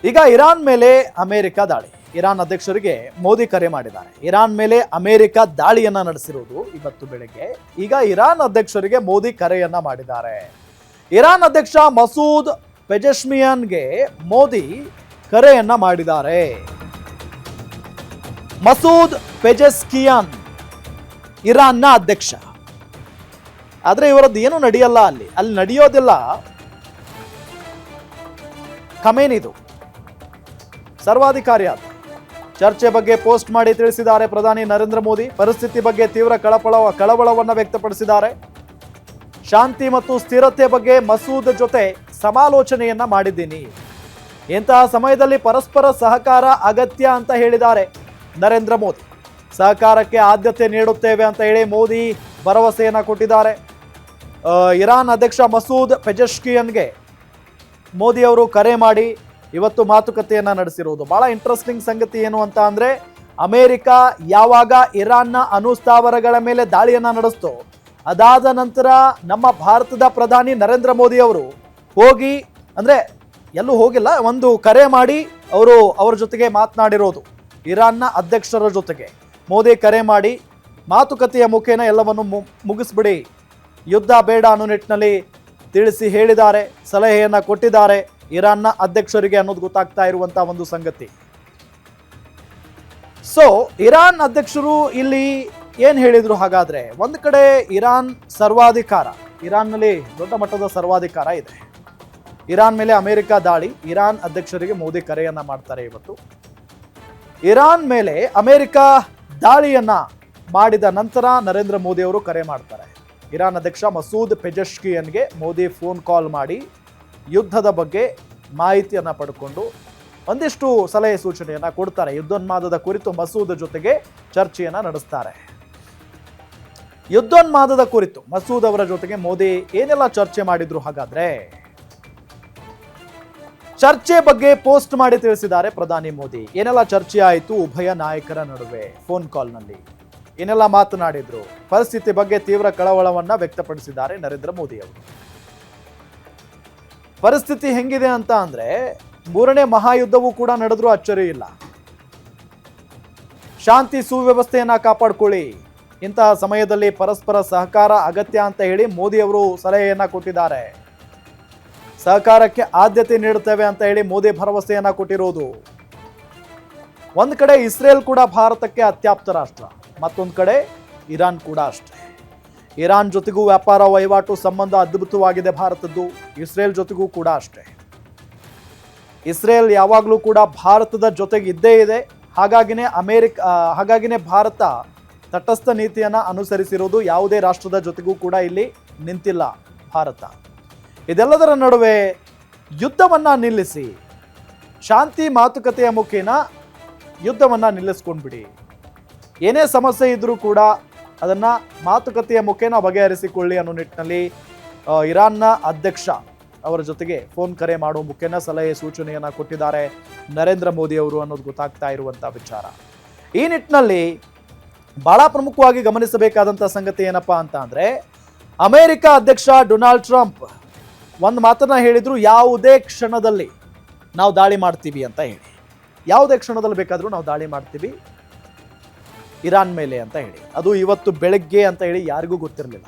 ಈಗ ಇರಾನ್ ಮೇಲೆ ಅಮೆರಿಕ ದಾಳಿ. ಇರಾನ್ ಅಧ್ಯಕ್ಷರಿಗೆ ಮೋದಿ ಕರೆ ಮಾಡಿದ್ದಾರೆ. ಇರಾನ್ ಮೇಲೆ ಅಮೆರಿಕ ದಾಳಿಯನ್ನ ನಡೆಸಿರುವುದು ಇವತ್ತು ಬೆಳಗ್ಗೆ. ಈಗ ಇರಾನ್ ಅಧ್ಯಕ್ಷರಿಗೆ ಮೋದಿ ಕರೆಯನ್ನ ಮಾಡಿದ್ದಾರೆ. ಇರಾನ್ ಅಧ್ಯಕ್ಷ ಮಸೂದ್ ಪೆಜೆಶ್ಮಿಯನ್ಗೆ ಮೋದಿ ಕರೆಯನ್ನ ಮಾಡಿದ್ದಾರೆ. ಮಸೂದ್ ಪೆಜೆಸ್ಕಿಯಾನ್ ಇರಾನ್ನ ಅಧ್ಯಕ್ಷ. ಆದ್ರೆ ಇವರದ್ದು ಏನು ನಡೆಯಲ್ಲ, ಅಲ್ಲಿ ನಡೆಯೋದಿಲ್ಲ. ಖಮೇನಿದು ಸರ್ವಾಧಿಕಾರಿ ಆದ ಚರ್ಚೆ ಬಗ್ಗೆ ಪೋಸ್ಟ್ ಮಾಡಿ ತಿಳಿಸಿದ್ದಾರೆ ಪ್ರಧಾನಿ ನರೇಂದ್ರ ಮೋದಿ. ಪರಿಸ್ಥಿತಿ ಬಗ್ಗೆ ತೀವ್ರ ಕಳವಳವನ್ನು ವ್ಯಕ್ತಪಡಿಸಿದ್ದಾರೆ. ಶಾಂತಿ ಮತ್ತು ಸ್ಥಿರತೆ ಬಗ್ಗೆ ಮಸೂದ್ ಜೊತೆ ಸಮಾಲೋಚನೆಯನ್ನ ಮಾಡಿದ್ದೀನಿ. ಇಂತಹ ಸಮಯದಲ್ಲಿ ಪರಸ್ಪರ ಸಹಕಾರ ಅಗತ್ಯ ಅಂತ ಹೇಳಿದ್ದಾರೆ ನರೇಂದ್ರ ಮೋದಿ. ಸಹಕಾರಕ್ಕೆ ಆದ್ಯತೆ ನೀಡುತ್ತೇವೆ ಅಂತ ಹೇಳಿ ಮೋದಿ ಭರವಸೆಯನ್ನ ಕೊಟ್ಟಿದ್ದಾರೆ. ಇರಾನ್ ಅಧ್ಯಕ್ಷ ಮಸೂದ್ ಪೆಜೆಶ್ಕಿಯನ್ಗೆ ಮೋದಿ ಅವರು ಕರೆ ಮಾಡಿ ಇವತ್ತು ಮಾತುಕತೆಯನ್ನ ನಡೆಸಿರುವುದು. ಬಹಳ ಇಂಟ್ರೆಸ್ಟಿಂಗ್ ಸಂಗತಿ ಏನು ಅಂತ ಅಂದ್ರೆ, ಅಮೆರಿಕ ಯಾವಾಗ ಇರಾನ್ನ ಅಣುಸ್ಥಾವರಗಳ ಮೇಲೆ ದಾಳಿಯನ್ನ ನಡೆಸ್ತೋ ಅದಾದ ನಂತರ ನಮ್ಮ ಭಾರತದ ಪ್ರಧಾನಿ ನರೇಂದ್ರ ಮೋದಿ ಅವರು ಹೋಗಿ, ಅಂದ್ರೆ ಎಲ್ಲೂ ಹೋಗಿಲ್ಲ, ಒಂದು ಕರೆ ಮಾಡಿ ಅವರ ಜೊತೆಗೆ ಮಾತನಾಡಿರೋದು. ಇರಾನ್ನ ಅಧ್ಯಕ್ಷರ ಜೊತೆಗೆ ಮೋದಿ ಕರೆ ಮಾಡಿ ಮಾತುಕತೆಯ ಮುಖೇನ ಎಲ್ಲವನ್ನು ಮುಗಿಸ್ಬಿಡಿ, ಯುದ್ಧ ಬೇಡ ಅನ್ನೋ ನಿಟ್ಟಿನಲ್ಲಿ ತಿಳಿಸಿ ಹೇಳಿದ್ದಾರೆ, ಸಲಹೆಯನ್ನ ಕೊಟ್ಟಿದ್ದಾರೆ ಇರಾನ್ನ ಅಧ್ಯಕ್ಷರಿಗೆ ಅನ್ನೋದು ಗೊತ್ತಾಗ್ತಾ ಇರುವಂತಹ ಒಂದು ಸಂಗತಿ. ಸೊ ಇರಾನ್ ಅಧ್ಯಕ್ಷರು ಇಲ್ಲಿ ಏನ್ ಹೇಳಿದ್ರು ಹಾಗಾದ್ರೆ, ಒಂದ್ ಕಡೆ ಇರಾನ್ ಸರ್ವಾಧಿಕಾರ, ಇರಾನ್ನಲ್ಲಿ ದೊಡ್ಡ ಮಟ್ಟದ ಸರ್ವಾಧಿಕಾರ ಇದೆ. ಇರಾನ್ ಮೇಲೆ ಅಮೆರಿಕ ದಾಳಿ, ಇರಾನ್ ಅಧ್ಯಕ್ಷರಿಗೆ ಮೋದಿ ಕರೆಯನ್ನ ಮಾಡ್ತಾರೆ ಇವತ್ತು. ಇರಾನ್ ಮೇಲೆ ಅಮೆರಿಕ ದಾಳಿಯನ್ನ ಮಾಡಿದ ನಂತರ ನರೇಂದ್ರ ಮೋದಿ ಅವರು ಕರೆ ಮಾಡ್ತಾರೆ. ಇರಾನ್ ಅಧ್ಯಕ್ಷ ಮಸೂದ್ ಪೆಜೆಶ್ಕಿಯನ್ಗೆ ಮೋದಿ ಫೋನ್ ಕಾಲ್ ಮಾಡಿ ಯುದ್ಧದ ಬಗ್ಗೆ ಮಾಹಿತಿಯನ್ನ ಪಡ್ಕೊಂಡು ಒಂದಿಷ್ಟು ಸಲಹೆ ಸೂಚನೆಯನ್ನ ಕೊಡ್ತಾರೆ. ಯುದ್ಧೋನ್ಮಾದದ ಕುರಿತು ಮಸೂದ್ ಜೊತೆಗೆ ಚರ್ಚೆಯನ್ನ ನಡೆಸ್ತಾರೆ. ಯುದ್ಧೋನ್ಮಾದದ ಕುರಿತು ಮಸೂದ್ ಅವರ ಜೊತೆಗೆ ಮೋದಿ ಏನೆಲ್ಲ ಚರ್ಚೆ ಮಾಡಿದ್ರು ಹಾಗಾದ್ರೆ, ಚರ್ಚೆ ಬಗ್ಗೆ ಪೋಸ್ಟ್ ಮಾಡಿ ತಿಳಿಸಿದ್ದಾರೆ ಪ್ರಧಾನಿ ಮೋದಿ. ಏನೆಲ್ಲ ಚರ್ಚೆ ಆಯಿತು ಉಭಯ ನಾಯಕರ ನಡುವೆ, ಫೋನ್ ಕಾಲ್ನಲ್ಲಿ ಏನೆಲ್ಲ ಮಾತನಾಡಿದ್ರು, ಪರಿಸ್ಥಿತಿ ಬಗ್ಗೆ ತೀವ್ರ ಕಳವಳವನ್ನ ವ್ಯಕ್ತಪಡಿಸಿದ್ದಾರೆ ನರೇಂದ್ರ ಮೋದಿ ಅವರು. ಪರಿಸ್ಥಿತಿ ಹೆಂಗಿದೆ ಅಂತ ಅಂದ್ರೆ, 3ನೇ ಮಹಾಯುದ್ಧವೂ ಕೂಡ ನಡೆದ್ರೂ ಅಚ್ಚರಿ ಇಲ್ಲ. ಶಾಂತಿ ಸುವ್ಯವಸ್ಥೆಯನ್ನ ಕಾಪಾಡ್ಕೊಳ್ಳಿ, ಇಂತಹ ಸಮಯದಲ್ಲಿ ಪರಸ್ಪರ ಸಹಕಾರ ಅಗತ್ಯ ಅಂತ ಹೇಳಿ ಮೋದಿ ಅವರು ಸಲಹೆಯನ್ನ ಕೊಟ್ಟಿದ್ದಾರೆ. ಸಹಕಾರಕ್ಕೆ ಆದ್ಯತೆ ನೀಡುತ್ತೇವೆ ಅಂತ ಹೇಳಿ ಮೋದಿ ಭರವಸೆಯನ್ನ ಕೊಟ್ಟಿರೋದು. ಒಂದ್ ಕಡೆ ಇಸ್ರೇಲ್ ಕೂಡ ಭಾರತಕ್ಕೆ ಅತ್ಯಾಪ್ತ ರಾಷ್ಟ್ರ, ಮತ್ತೊಂದು ಕಡೆ ಇರಾನ್ ಕೂಡ ಅಷ್ಟೇ. ಇರಾನ್ ಜೊತೆಗೂ ವ್ಯಾಪಾರ ವಹಿವಾಟು ಸಂಬಂಧ ಅದ್ಭುತವಾಗಿದೆ ಭಾರತದ್ದು, ಇಸ್ರೇಲ್ ಜೊತೆಗೂ ಕೂಡ ಅಷ್ಟೇ. ಇಸ್ರೇಲ್ ಯಾವಾಗಲೂ ಕೂಡ ಭಾರತದ ಜೊತೆಗೆ ಇದ್ದೇ ಇದೆ. ಹಾಗಾಗಿನೇ ಭಾರತ ತಟಸ್ಥ ನೀತಿಯನ್ನ ಅನುಸರಿಸಿರೋದು. ಯಾವುದೇ ರಾಷ್ಟ್ರದ ಜೊತೆಗೂ ಕೂಡ ಇಲ್ಲಿ ನಿಂತಿಲ್ಲ ಭಾರತ. ಇದೆಲ್ಲದರ ನಡುವೆ ಯುದ್ಧವನ್ನ ನಿಲ್ಲಿಸಿ, ಶಾಂತಿ ಮಾತುಕತೆಯ ಮುಖೇನ ಯುದ್ಧವನ್ನ ನಿಲ್ಲಿಸ್ಕೊಂಡ್ಬಿಡಿ, ಏನೇ ಸಮಸ್ಯೆ ಇದ್ರೂ ಕೂಡ ಅದನ್ನ ಮಾತುಕತೆಯ ಮುಖೇನ ಬಗೆಹರಿಸಿಕೊಳ್ಳಿ ಅನ್ನೋ ನಿಟ್ಟಿನಲ್ಲಿ ಇರಾನ್ನ ಅಧ್ಯಕ್ಷ ಅವರ ಜೊತೆಗೆ ಫೋನ್ ಕರೆ ಮಾಡುವ ಮುಖೇನ ಸಲಹೆ ಸೂಚನೆಯನ್ನ ಕೊಟ್ಟಿದ್ದಾರೆ ನರೇಂದ್ರ ಮೋದಿ ಅವರು ಅನ್ನೋದು ಗೊತ್ತಾಗ್ತಾ ಇರುವಂತಹ ವಿಚಾರ. ಈ ನಿಟ್ಟಿನಲ್ಲಿ ಬಹಳ ಪ್ರಮುಖವಾಗಿ ಗಮನಿಸಬೇಕಾದಂಥ ಸಂಗತಿ ಏನಪ್ಪಾ ಅಂತ ಅಂದ್ರೆ, ಅಮೆರಿಕ ಅಧ್ಯಕ್ಷ ಡೊನಾಲ್ಡ್ ಟ್ರಂಪ್ ಒಂದು ಮಾತನ್ನ ಹೇಳಿದ್ರು, ಯಾವುದೇ ಕ್ಷಣದಲ್ಲಿ ನಾವು ದಾಳಿ ಮಾಡ್ತೀವಿ ಅಂತ ಹೇಳಿ. ಯಾವುದೇ ಕ್ಷಣದಲ್ಲಿ ಬೇಕಾದರೂ ನಾವು ದಾಳಿ ಮಾಡ್ತೀವಿ ಇರಾನ್ ಮೇಲೆ ಅಂತ ಹೇಳಿ. ಅದು ಇವತ್ತು ಬೆಳಗ್ಗೆ ಅಂತ ಹೇಳಿ ಯಾರಿಗೂ ಗೊತ್ತಿರಲಿಲ್ಲ.